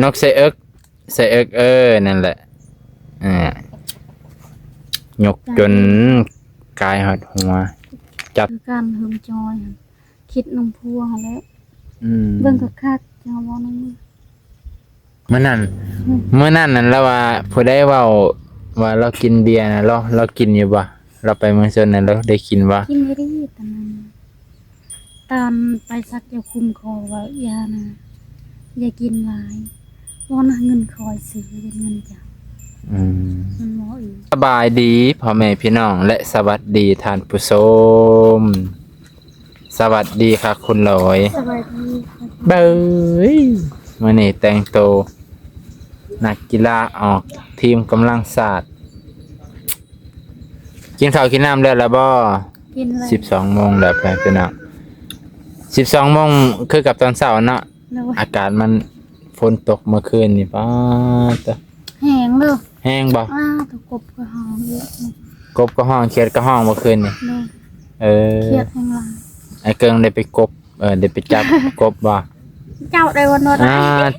นกใส่เอิกนั่นแหละยกจนกายหดหัวจับการหึงจอยคิดนมพัวแล้วเบิ่งกับคักจังว่านั่นเมื่อนั้นนั่นแล้วว่าผู้ได้เว้าว่าเรากินเบียร์นะเรากินอยู่บ่เราไปเมืองชนนั้นเราได้กินบ่กินไม่ได้ตอนไปซักจะคุมคอว่ายานะอย่ากินหลายว่านะเงินคอยซื้อเป็นเงินจ้ะมันบ่อีกสบายดีพ่อแม่พี่น้องและสวัสดีท่านผู้ชมสวัสดีค่ะคุณลอยสวัสดีเบ้ยมื้อนี้แต่งโตวนักกีฬาออกทีมกำลังศาสตร์กินข้าวกินน้ำแล้วล่ะบ่กินอะไร12 โมงแล้วพี่น้อง12 โมงคือกับตอนเช้าเนาะอากาศมันฝนตกเมื่อคืนนี่ป้าตะแห้งเด้อแห้งบ่ตะกบก็ห้องเยอะกบก็ห้องเขียดก็ห้องเมื่อคืนนี่เครียดแห้งหลายไอ้เกิงได้ไปกบได้ไปจับกบบ่เจ้าได้วันนั้น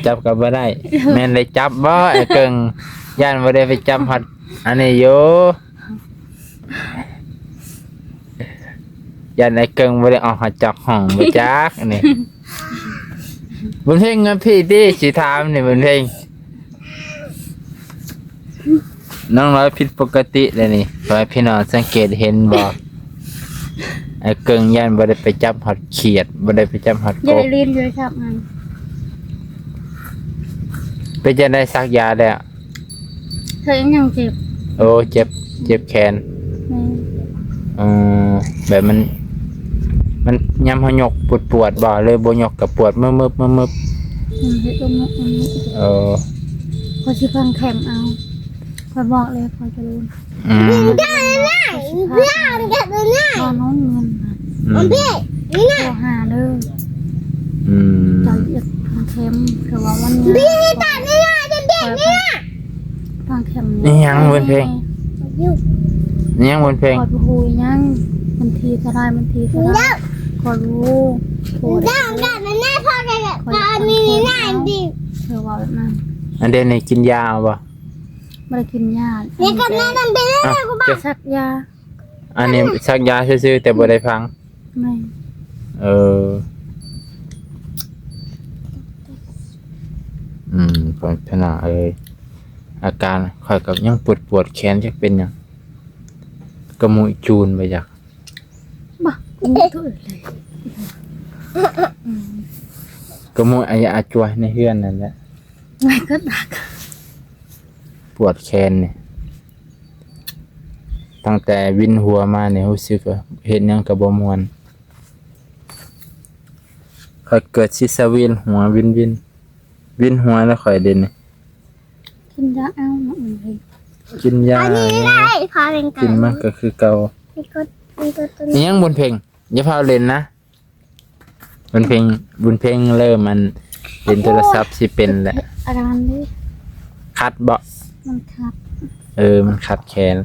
จับก็บ่ได้แม่นได้จับบ่ไอ้เกิงย่านบ่ได้ไปจับฮอดอันนี้อยู่ย่านไอ้เกิงบ่ได้ออกฮอดจากห้องบ่จักนี่บุญเพ็งพี่ดิสิถามนี่บุญเพ็งน้องร้อยผิดปกติเลยนี่ขอให้พี่น้องสังเกตเห็นบ่ไอ้เกิงย่านบ่ได้ไปจับฮอดเขียดบ่ได้ไปจับฮอดกบอย่าได้เรียนเลยครับมันไปจะได้ซักยาแล้วเธอยังเจ็บโอ้เจ็บแขนแบบมันยามเฮายกปวดบ่เลยบ่ยกก็ปวดมึบเฮ็ดตรงนี้พอสิฟังแคมเอาพอบอกเลยพอจะรู้พอน้องเงินพอหาเด้อจะอยากฟังแคมคือว่าวันนี้ฟังแคมนี่ยังบนเพลงนี่ยังบนเพลงคอยไปคุยยังมันทีก็ได้มันทีก็ได้คอยรู้โหดเธอว่าแบบนั้นอันเดนนี่กินยาบ่ไม่ได้กินยานี่ก็แม่ทำไปเลยกูบอกซักยาอันนี้ซักยาซื่อๆแต่บ่ได้ฟังไม่ผลพนาอาการค่อยกับยังปวดแขนจักเป็นหยังกระมุยจูนไปจักบ่ตัวเลยกระมุยอาจวยในเฮือนนั่นแหละไม่ก็ดักปวดแขนนี่ตั้งแต่วินหัวมาเนี่ยรู้สึกว่าเฮ็ดหยังก็บ่ม่วนค่อยเกิดซิสวินหัววินหัวแล้วค่อยเด่นกินยาเอาหน่อยเลยกินยากินมากก็คือเก่านี่ยังบุญเพ่งอย่าพาเล่นนะบุญเพ่งเริ่มมันเล่นโทรศัพท์สิเป็นแหละอะไรนี่คัดบ่มันคัดมันคัดแขน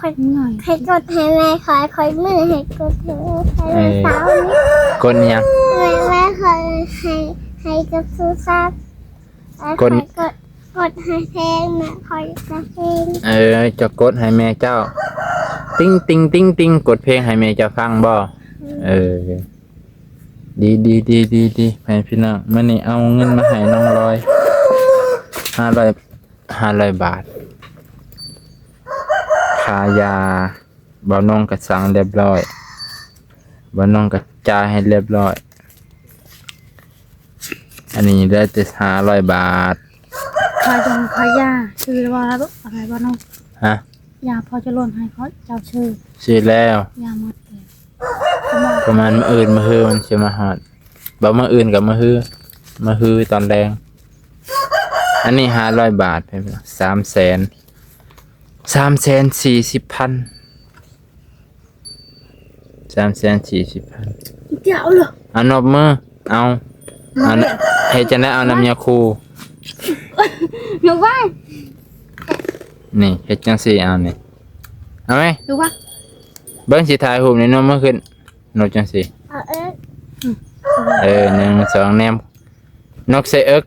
ค่อยหน่อยให้กดให้แม่ค่อยมือให้กดให้สาวนี่กดยังแม่ค่อยให้กดซูซับกดให้เพลงนะคอยจะเพลงจะกดให้แม่เจ้าติ้งกดเพลงให้แม่เจ้าฟังบ่ดีให้พี่น้องมื้อนี้เอาเงินมาให้น้องร้อย500 บาทค่ายาบ่น้องก็สั่งเรียบร้อยบ่น้องก็จ่ายให้เรียบร้อยอันนี้ได้แต่500 บาทขายาชื่อว่าอะไรบ้างน้องฮะยาพอจะล่นให้เขาเจ้าชื่อแล้วยาหมดเลยประมาณมื้ออื่นมื้อฮื้อมันสิมาฮอดบ่มื้ออื่นกับมื้อฮื้อตอนแรงอันนี้500 บาทเพิ่น340,000 เจ้าเหรอเอานบมือเอาเฮ็ดจังได๋เอาน้ำยาคูหนูว่านี่เฮ็ดจังซี่เอานี่เอาไหมดูว่าเบิ่งสิถ่ายรูปนี่นบมือขึ้นนบจังซี่1 2แนม นกใส่เอิก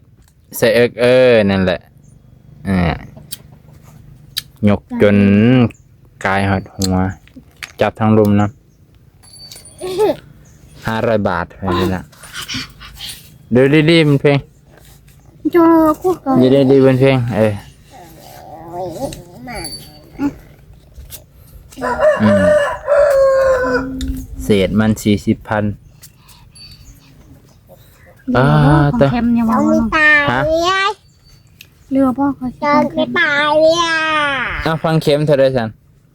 นั่นแหละยกจนกายหดหัวจับทางลุมนะ500 บาทไปนี่ละเดี๋ยวดีๆมันเพลง cho quốc có ดีๆมันเพลงเศษมัน 40,000 con thèm nhà Con màu đi không tài đi ai lừa bao khỏi Con đi tài đi à อ้าวฟังเข็มเท่าไรสัน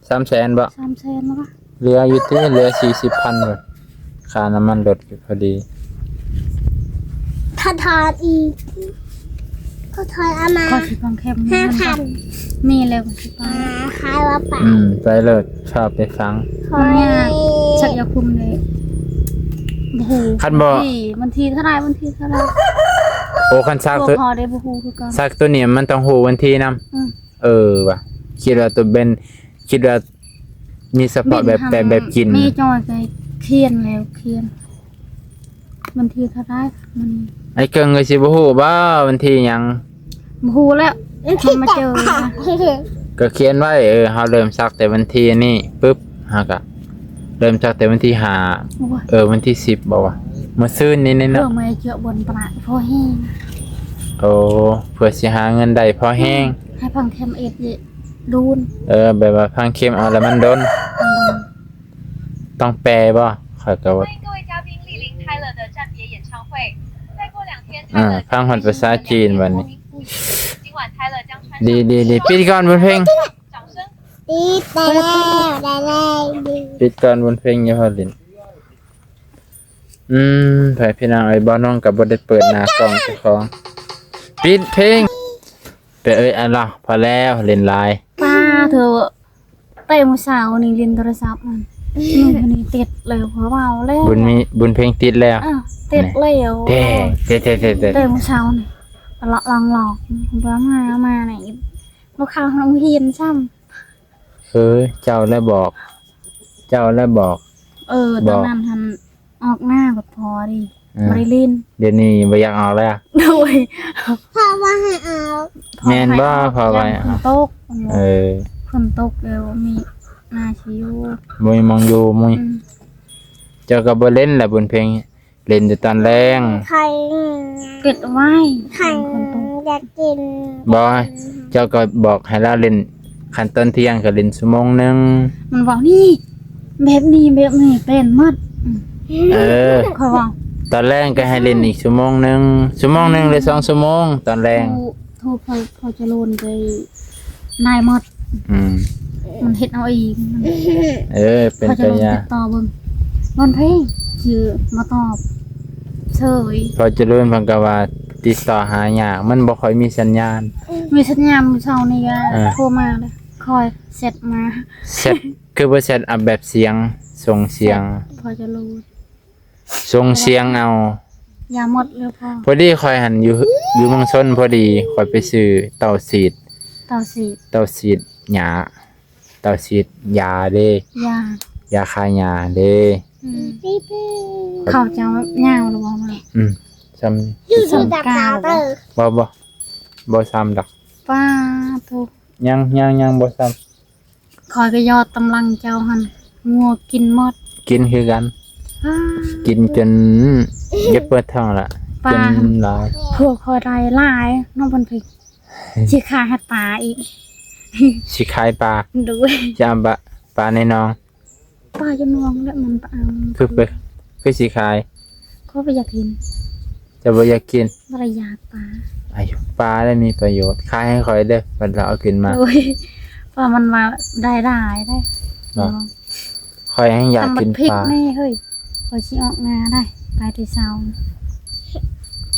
300,000บ่ xăm xe nó bác เรืออยู่ที่เรือ 40,000 เลยค่าน้ำมันลดพอดี Thật thật đi Có thật à mà coi thì con thèm Hai thành mì lều thì con Hai ba bạn ไปเลยชอบไปฟัง con nha chắc giờ cùng đấy bù Khăn bò. mình thi thế này mình thi thế này โอ้คันซัก bù ตัว họ đấy bù hùคือกัน ซักตัวนี้มันต้องหูวันที่นำว่ะคิดว่าตัวเป็นคิดว่ามีเฉพาะแบบกิน มีจอยcái khiênแล้วkhiên mình thi thế này mình ไอ้เกิงก็สิบ่ฮู้บ่วันที่หยัง bù hùแล้วมันมาเจอนะ ก็เขียนไว้เฮาเริ่มซักแต่วันที่นี่ปึ๊บเฮาก็เริ่มซักแต่วันที่5 Ôi, วันที่10บ่วะมื้อซื่นนี่เนาะ vừa mới chợ buồn bã phô hên โอ้เพื่อสิหาเงินได้พอแห้ง hai bằng thêm ít vậy đun แบบว่าพังเข็มเอาแล้วมันโดนต้องแปลบ่ข้อยก็ว่า 欢迎各位嘉宾莅临泰勒的暂别演唱会。再过2天，泰勒翻换ภาษาจีนวันนี้ 今晚泰勒将穿上 ดีปิดก่อนบนเพลง 掌声。 Đi tài leo đi ปิดก่อนบนเพลงอย่าพอลินไผพี่น้องไอ้บ่น้องก็บ่ได้เปิดหน้ากล้องเจ้าของปิดเพลงไปอันล่ะพอแล้วเล่นไลน์ ba thừa tay một xào này liền tôi sập mình này tiệt lều hóa vào lên บุญเพลงติดแล้ว tiệt lều เด้ tay một xào này lọt lọt bám mà này nó khao nó hiền xăm เจ้าแล้วบอก ตอนนั้นทันออกหน้ากับพอดิมาได้ลิน เดี๋ยวนี้บ่อยากออกแล้ว ด้วย พ่อว่าให้เอา แม่นบ่พอไว้ ฝนตก ฝนตกเดี๋ยวมีนาชิว มุยมองอยู่มุยเจ้าก็บ่เล่นแหละบนเพลงเล่นแต่ตอนแรง ใคร ปิดไว้ ใครอยากกิน บ่เจ้าก็บอกให้เราเล่นขั้นตอนเที่ยงก็เล่นชั่วโมงนึง มันบอกนี่แบบนี้เป็นหมด คอยบอก ตอนแรกก็ให้เล่นอีกชั่วโมงนึงหรือ2 ชั่วโมงตอนแรง โทรพอจะโลนไปนายหมด มันเฮ็ดเอาอีก เป็น พอจะ ไป โลน ยา ติดต่อเบิ่งวันเพลงชื่อมาตอบเฉย พอจะรู้เพิ่นก็ว่าติดต่อหายากมันบ่ค่อยมีสัญญาณ มีสัญญาณเช้านี้ก็ อ่า โทรมาเลยคอยเสร็จมา เซตคือบ่เซตอัพแบบเสียงส่งเสียง พอจะรู้ ส่งเสียงเอา ยาหมดแล้วพอ พอดีค่อยหันอยู่เมืองชนพอดีค่อยไปซื้อเต่าสีด ต่อสี เต่าสีดหญ้าเต่าสีดยาเด้ ยาย าคายหญ้าเด้ พี่พี่ เขาจะเอาเงาหรือเปล่ามา ซ้ำ อยู่ที่ดับดาวเตอร์ บ่ซ้ำดอก ป้าทุก ยังบ่ซ้ำ คอยก็ยอดตำลังเจ้าหันงัวกินหมด กินคือกัน อ้า กินจนอย่าเปิดท้องละจนหลาย พวกคอยได้หลายน้องบนพิกชิคาให้ปลาอีก สิขายปลา ด้วย จะเอาปลาในหนอง ปลาจะนวงแล้วมันปลา คือสิขาย เขาไปอยากกิน จะบ่อยากกิน บริยากปลา อายุปลาได้มีประโยชน์ขายให้ค่อยเด้อเพิ่นเราเอาขึ้นมา ด้วยปลามันมาได้ได้ เนาะ ค่อยให้อยาก ทำบั กิ ด น พริก ปลา แน่เฮ้ยคอยชิออกมาได้ไปที่เสา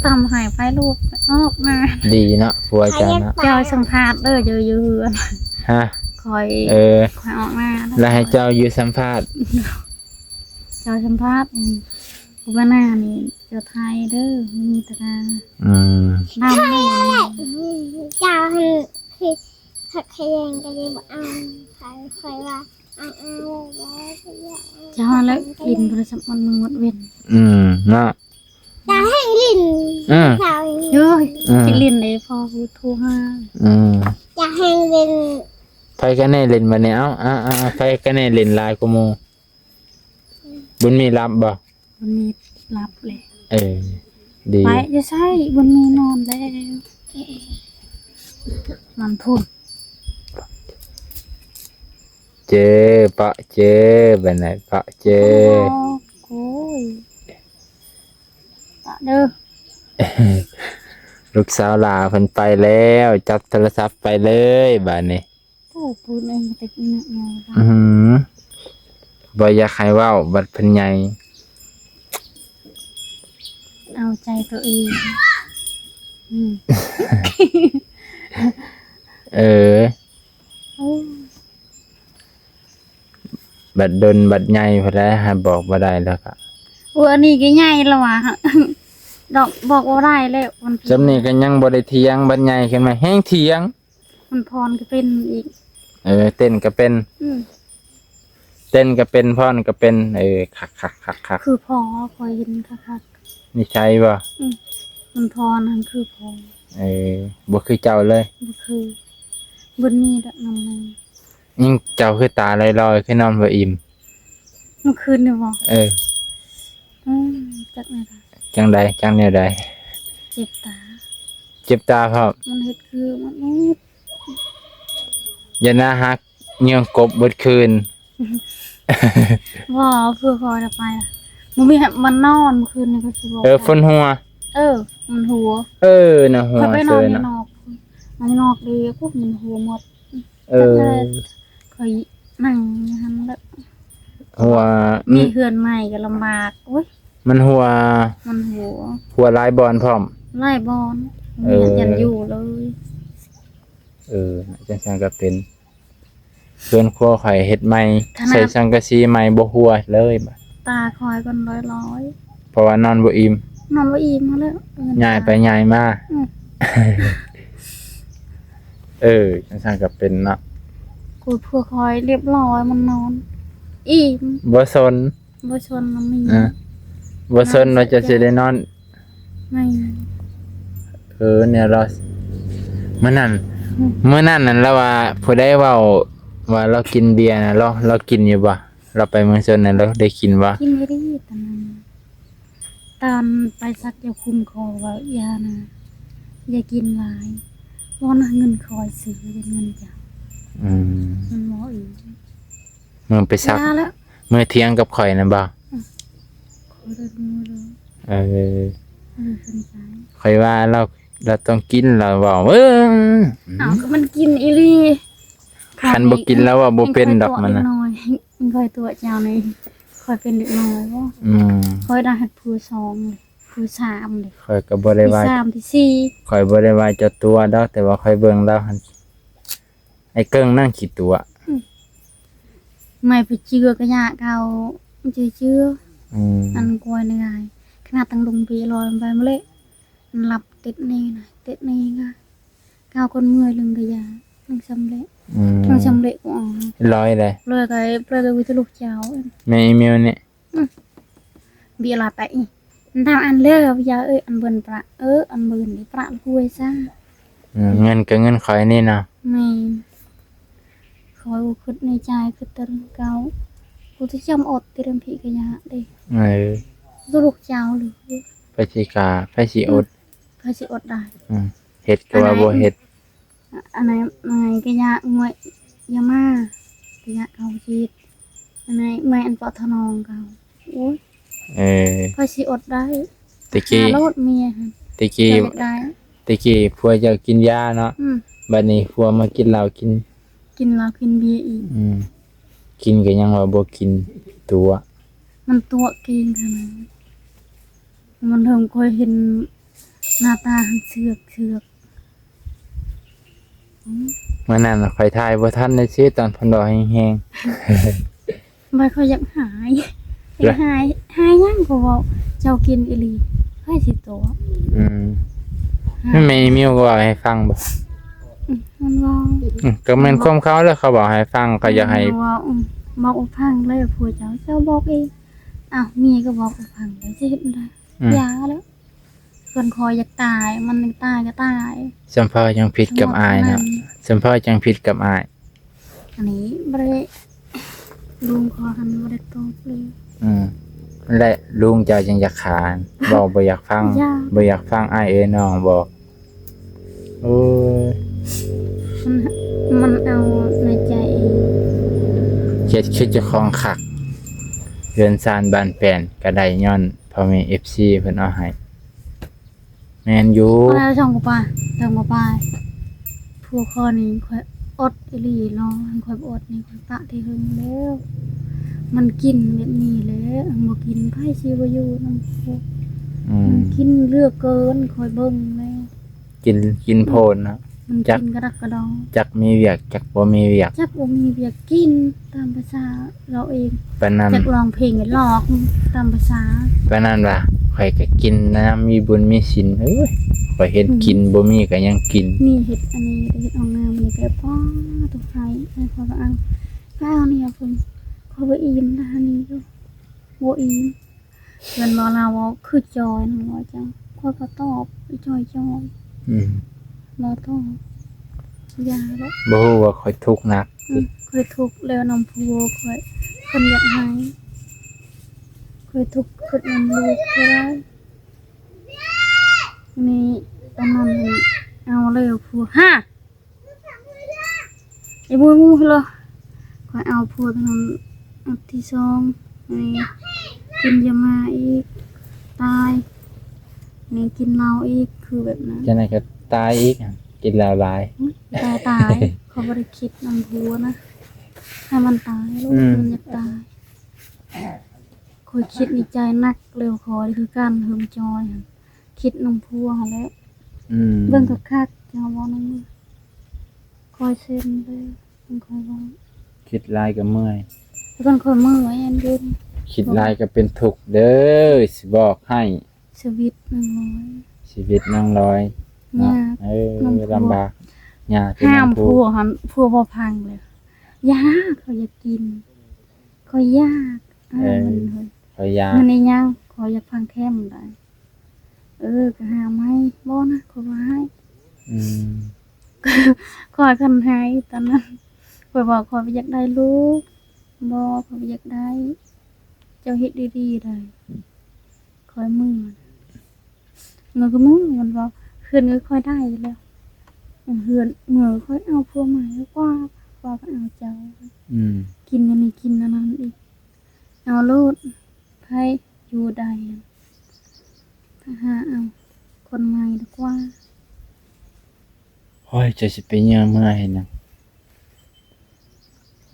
ตำหายไปลูกออกมา ดีเนาะผัวเจ้าเนาะ เจ้าสัมภาษณ์เด้อเยอะ ฮะ ๆคอย คอยออกมาได้ แล้วให้เจ้าอยู่สัมภาษณ์ เจ้าสัมภาษณ์นี่กูว่าหน้านี่เจ้าไทยเด้อไม่มีตะการ น้ำนี่ เจ้าให้คือหักขยังก็ยังบอกเอาใครว่าเอาแล้ว เจ้าแล้วลินโทรศัพท์มันมือหมดเว้น เนาะ เจ้าให้ลิน อืม เจ้าอย่าง คิดเล่นได้พอพูดโทรหา อยากให้เล่น ไผก็แน่เล่นบัดนี้เอ้าไผก็แน่เล่นหลายกว่าหมู่บุญมีรับบ่ มันมีรับเลย ดี ไปจะใช่มันมีนอนแล้วมันพูด เจอปะเจอบัดไหนปะเจอ โอ้ยตะเด้อ ลูกสาวลาเพิ่นไปแล้วจับโทรศัพท์ไปเลยบัดนี้ โอ้พูดเองติดเนื้อเงา อือหือบ่อยากให้เว้าบัดเพิ่นใหญ่ เอาใจตัวเองอืม เออ โอ้ บัดดนบัดใหญ่พอได้หาบอกบ่ได้แล้วก็ อันนี้ก็ใหญ่แล้วว่ะ ดอกบอกว่าได้แล้วมัน จำนี้ก็ยังบ่ได้เถียงบัดใหญ่ขึ้นมาแฮงเถียง มันพรก็เป็นอีก เต้นก็เป็น อืม เต้นก็เป็นพรก็เป็นคัก คือพอคอยเห็นคัก นี่ใช่บ่ ๆมันพรนั่นคือพอ บ่คือเจ้าเลย บ่คือบนนี้ดอกน้ำมัน ยิ่งเจ้าคือตาลอยๆคือนอนบ่อิ่ม เมื่อคืนเนี่ยบอก จักไหนล่ะ จังแนวใด เจ็บตา เจ็บตาพร้อม มันเฮ็ดคือมันนิด อย่าหน้าฮักเงี่ยงกบเบิดคืน ว่าเพื่อพอจะไปล่ะมันมีมันนอนเมื่อคืนนี่ก็สิบอก ฝนหัว มันหัว น่ะหัว เขาไปน เซ อน ย ใน น่ะ นอกมันนอกดีพวกมันหัวหมด คอยนั่งอย่างนั้นแล้ว หัว มีเฮือนใหม่ก็ลำบากโอ้ย มันหัว มันหัว หัวลายบอลพร้อม ไล่บอลมียันอยู่เลย จังซั่นก็เป็นเพื่อนครัวข่อยเฮ็ดใหม่ใส่สังกะสีใหม่บ่หัวเลยบัด ตาคอยกันร้อย เพราะว่านอนบ่อิ่ม นอนว่าอิ่มมาแล้ว ย้ายไปย้ายมาจังซั่นก็เป็นเนาะ กูเพื่อคอยเรียบร้อยมันนอน อิ่ม บ่สน บ่ชนน้ำมี บ่สนว่าจะสิได้นอน ไม่ เนี่ยเราเมื่อนั้นนั่นแล้วว่าผู้ใดเว้าว่าเรากินเบียร์น่ะเรากินอยู่บ่เราไปเมืองชนน่ะเราได้กินบ่ กินไม่ได้ตอนไปซักยาคุมคอว่ายานะอย่ากินหลายวันเงินคอยซื้อเป็นเงินจ้ามันหมออีก มึงไปซัก ยาแล้ว มื้อเที่ยงกับข่อยน่ะบ่ คอยได้ดูเลย สนใจ ข่อยว่าเราต้องกินเราเว้าอ้าวก็มันกินอีหลี คันบ่กินแล้วว่าบ่เป็นดอกมันน่ะ มันคอยตัวเจ้านี่คอยเป็นเด็กน้อยบ่ คอยได้หัดผู้สองเลยผู้สามเลย ข่อยก็บ่ได้ ที่ ว่า สามที่สี่ ข่อยบ่ได้ว่าเจ้าตัวดอกแต่ว่าข่อยเบิ่งแล้วหั่นไอ้เกิ้งนั่งขี้ตัว ไม่ไปเชื่อกระยะเก่าเชื่ออันกวยในไงขนาดตั้งลงปีลอยไปมาเลยมันหลับติดนี่นะติดนี่ก็ก้าวคนเมื่อยลงกระยะลงสำเร็จลงสำเร็จอ๋อ ร้อยเลย เลยก็วิทย์ลูกเจ้า แม่อีเมลนี่ เบียร์ลาไปทำอันเลือกพี่ยาอันเบินประอันเบินนี่ประคุยซะ เงินก็เงินข่อยนี่เนาะ ไม่คอยคิดในใจคิดตรึงเก่ากูจะจำอดที่เรื่องผีกระยะดิลูกเจ้าหรือ ไปสิอด พาสิอดได้ เฮ็ดก็ว่าบ่เฮ็ด อันไหนกระยะงวยยามากระยะเขาชีดอันไหนแม่อันปอทนองเขาโอ้ยพาสิอดได้ ตะกี้ รถเมีย ตะกี้ผัวจะกินยาเนาะบัดนี้ผัวมากินเหล้ากิน กินเหล้ากินเบียร์อีก กินก็ยังว่าบ่กินตัว มันตัวเก่งขนาดมันเริ่มเคยเห็นหน้าตาเสือกเมื่อนั้นข่อยทายบ่ทันได้ซื้อตอนเพิ่นดอกแห้ง ไม่ค่อยอยากหายยังก็บอกเจ้ากินอีหลีให้สิตัว แม่อีเมลก็บอกให้ฟังบ่ มันว่า ก็แม่นความเขาแล้วเขาบอกให้ฟังก็อยากให้ บอกพังเลยผัวเจ้าบอกเองอ้าวเมียก็บอกพังเลยสิเฮ็ดได้ยาแล้ว ส่วนคอยอยากตายมันตายก็ตาย สัมพ่อยังผิดกับอายเนาะสัมพ่อยังผิดกับอาย อันนี้บ่ได้ลุงขอหันบ่ได้ตอบเลย และลุงเจ้ายังอยากขานบอกบ่อยากฟัง อยาก บ่อยากฟังอ้ายน้องบอกโอ้ย มันเอาในใจเอง เฮ็ดคือเจ้าของคักเรือนซานบ้านแป้นก็ได้ย้อนพ่อแม่ FC เพิ่นเอาให้แม่นอยู่ พอแล้วช่องกูป่าช่องกูป่าผู้คอนี้ค่อยอดอีหลีรอค่อยอดนี่ค่อยปะที่หึงแล้วมันกินแบบนี้แหละบ่กินไผสิบ่อยู่นำพวก มันกินเลือกเกินค่อยเบิ่งแล้ว กินโพนเนาะ มัน จัก กินกระดักกระดอง จักมีเวียกจักบ่มีเวียก จักบ่มีเวียกกินตามภาษาเราเอง ปานนั้น จักร้องเพลงก็หลอกตามภาษา ปานนั้นว่าข่อยก็กินนะมีบุญมีศีลเอ้ยข่อยเฮ็ดกินบ่มีก็ยังกิน นี่เฮ็ดอันนี้เฮ็ดออกงามนี่ก็ป้อทุกไผให้พอก็เอาข้าวนี่เพิ่นขอบ่อิ่มนะนี่อยู่บ่อิ่มเพิ่นบ่ลาว่าคือจอยนั่นว่าจังข้อยก็ตอบจอย อืม บ่ตอบยาแล้ว บ่ฮู้ว่าข่อยทุกข์หนัก เคยทุกข์แล้วนำผัวเคยคนอยากหายเคยทุกข์คือนำลูกเท่าไรนี่ตอนนั้นเอาเลยผัวฮ่าไอ้บุ้ยมูเหรอคอยเอาผัวตอนนั้นอันที่สองนี่กินยามาอีกตายนี่กินเหล้าอีกคือแบบนั้น จังได๋ก็ตายอีกอะกินแล้วหลาย ตายเขาบริคิดนำผัวนะให้มันตายลูกมันอยากตายคอยคิดในใจนักเร็วคอยคือการเหิมจอยหั่นคิดนำผัวหั่นแหล้ว เบิ่งคักๆจะเอาบ่นำมือคอยเซ็นเลยมันคอยว่า คิดหลายก็เมื่อย แล้วก็คอยมือไว้อันยืน คิดหลายก็เป็นทุกข์เด้อสิบอกให้ ชีวิต100 ชีวิตน้องร้อย ยา เนาะ กน้องผัว ลำบากยากเป็น ห้าม น้ำ ผัวหันผัวบ่พังเลยยากเขาอยากกินเขายากมันเฮ้ย พยายาม มันนี่ยังขออยากพังแค้มได้ก็หาไม้บ่นะขอบ่ให้ อืม ขอคันให้ตอนนั้นขอยบอกขอยบ่อยากได้ลูกบ่ขอยบ่อยากได้ เจ้าเฮ็ดดีๆได้ขอยมือเงินก็มือมันบอกเฮือนก็ค่อยได้อยู่แล้วเฮือนมือค่อยเอาผัวใหม่แล้วกว่าก็เอาเจ้า อืม กินอันนี้กินอันนั้นอีกเอาโลดไผอยู่ได้ถ้าหาเอาคนใหม่ดีกว่า โอ้ยจะสิไปเยี่ยมเมื่อเห็นนะ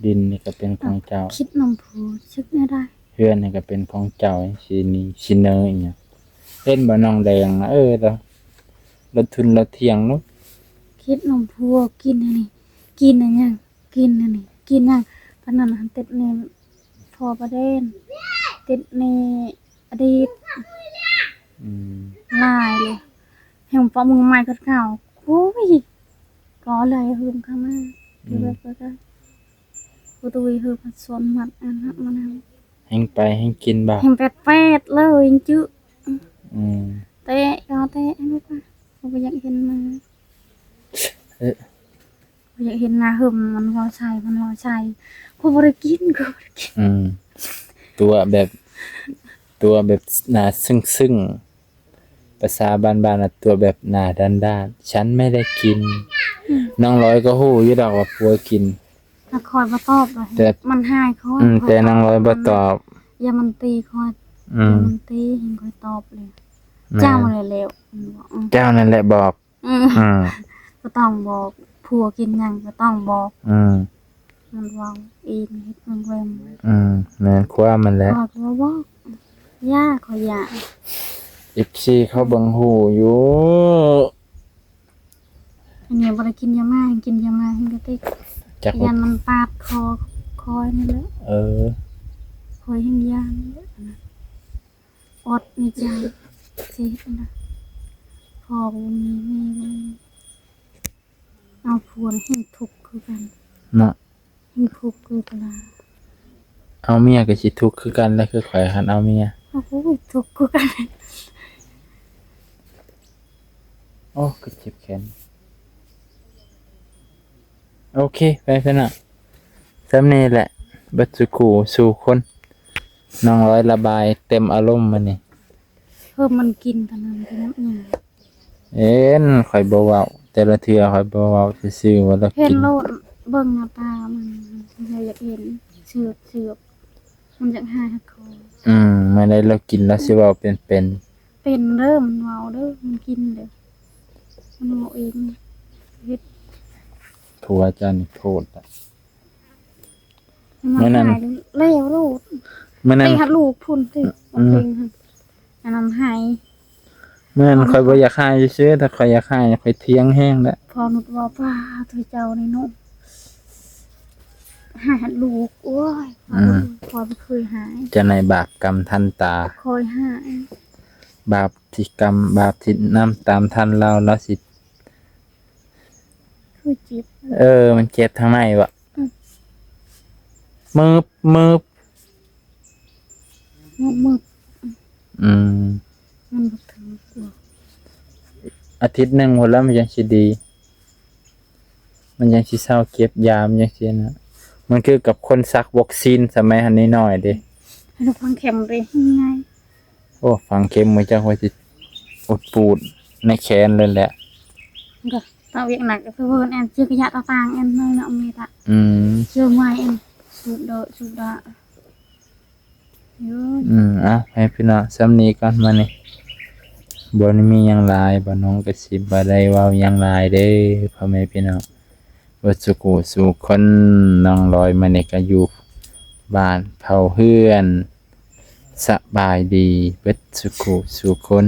ดินนี่ก็เป็นของเจ้า คิดนำผัวชึกไม่ได้ เพื่อนนี่ก็เป็นของเจ้าสินี่สิเนยเนี่ยเล่นบ่น้องแดงนะแล้วรถทุนรถเที่ยงเนาะ คิดนำผัวกินอันนี้กินอันยังกินอันนี้กินอันพนันหันติดเนมพอประเด็นติดในอดีต อืม ลายเลยเห็นปอมึงใหม่ก็เก่าโอ้ยก็เลยหืมเข้ามาดูแบบก็ได้กูตัวหืมผัดสวนหมัดอันนั้นมัน แห้งไปแห้งกินบ่ เห็นเป็ดเลยจริงจื้อ อืม เตะก็เตะไม่ป่ะกูอยากเห็นมากูอยากเห็นหน้าหืมมันรอใส่กูบริกินกูบริกิน อืมตัวแบบหน้าซึ้งๆภาษาบ้านๆน่ะตัวแบบหน้าด้านๆฉันไม่ได้กิน น้องร้อยก็ฮู้อยู่ดอกว่าผัวกิน ถ้าคอยมาตอบเลย แต่ มันหายคอย แต่น้องร้อยบ่ตอบ อย่ามันตีคอย อืม มันตีเห็นคอยตอบเลยเจ้าเลยเร็วมันบอก เจ้านั่นแหละบอก อืม ก็ต้องบอกผัวกินหยังก็ต้องบอก อืม มันเว้าเองเฮ็ดมันเวม อืมแม่นความมันแหละ บอกว่าบอกย่าขอยย่า FC เขาเบิ่งฮู้อยู่ อันนี้บ่ได้กินยามากินยามาให้กระติก จัก ยันมันปาดคอยนี่แหละ เออ คอยให้ยานนี่แหละนะอดในใจสินะพ่อบ่มีแม่บ่มีเอาผัวให้ทุกข์คือกัน เนาะ ให้ทุกข์คือกัน เอาเมียก็สิทุกข์คือกันแล้วคือข่อยหันเอาเมีย โอ้โหทุกข์คือกัน โอ้ก็เจ็บแขนโอเคไปเพิ่นน่ะซ้ำนี้แหละบัดสุกูสู่คนน้องร้อยระบายเต็มอารมณ์มานี่ เพิ่มมันกินตอนนั้นไปน้ำหยา เอ็นข่อยบ่เว้าแต่ละเทื่อข่อยบ่เว้าซื่อๆว่าเรา เห็น กิน โลดเบิ่งหน้าตามันอยากเห็นเสือบมันอยากหาคอ มื้อใดเรากินแล้วสิเว้าเป็น เป็นเด้อมันเมาเด้อมันกินเด้อมันเมาเองเฮ็ด ๆผัวเจ้านี่โทษอะ มันหายแล้วลูก มื้อนั้น ไปหาลูกพุ่นสิมันเองหั่นอันนั้นหาย มื้อนั้นข่อยบ่อยากหายซื่อๆถ้าข่อยอยากหายข่อยเถียงแฮงแล้ว พอนุดว่าป้าตัวเจ้าในน้องหาลูกโอ้ยพอไม่เคยหาย จะในบาปกรรมทันตา คอยหาย บาปที่กรรมบาปที่นำตามทันเราสิ คือจิบ มันเจ็บทางในวะ อืม มือ มือ อืม มันบ่ถึงกลัว อาทิตย์หนึงพุ่นแล้วมันยังสิดี มันยังสิเศร้าเก็บยามนยังสินะมันคือกับคนซักวัคซีนสมัยหันน้อยๆเด้ ให้ลูกฟังเข็มเลยยังไง โอ้ฝังเข็มมือจังว่าสิอุดปูดในแขนเลยแหละ ก็ตาเวียกหนักก็คือเพิ่นแอนชื่อกระยะตาต่างแอนน้อยเนาะมีตะ อืม ชื่อใหม่แอนสูดดะเยอะ ให้พี่น้องซ้ำนี้ก่อนมานี่บ่ได้มีหยังหลายบ่น้องก็สิบ่ได้เว้าหยังหลายเด้อพ่อแม่พี่น้องว่าสุกูสู่คนน้องลอยมานี่ก็อยู่บ้านเผาเฮือนสบายดีเบิดสุกูสู่คน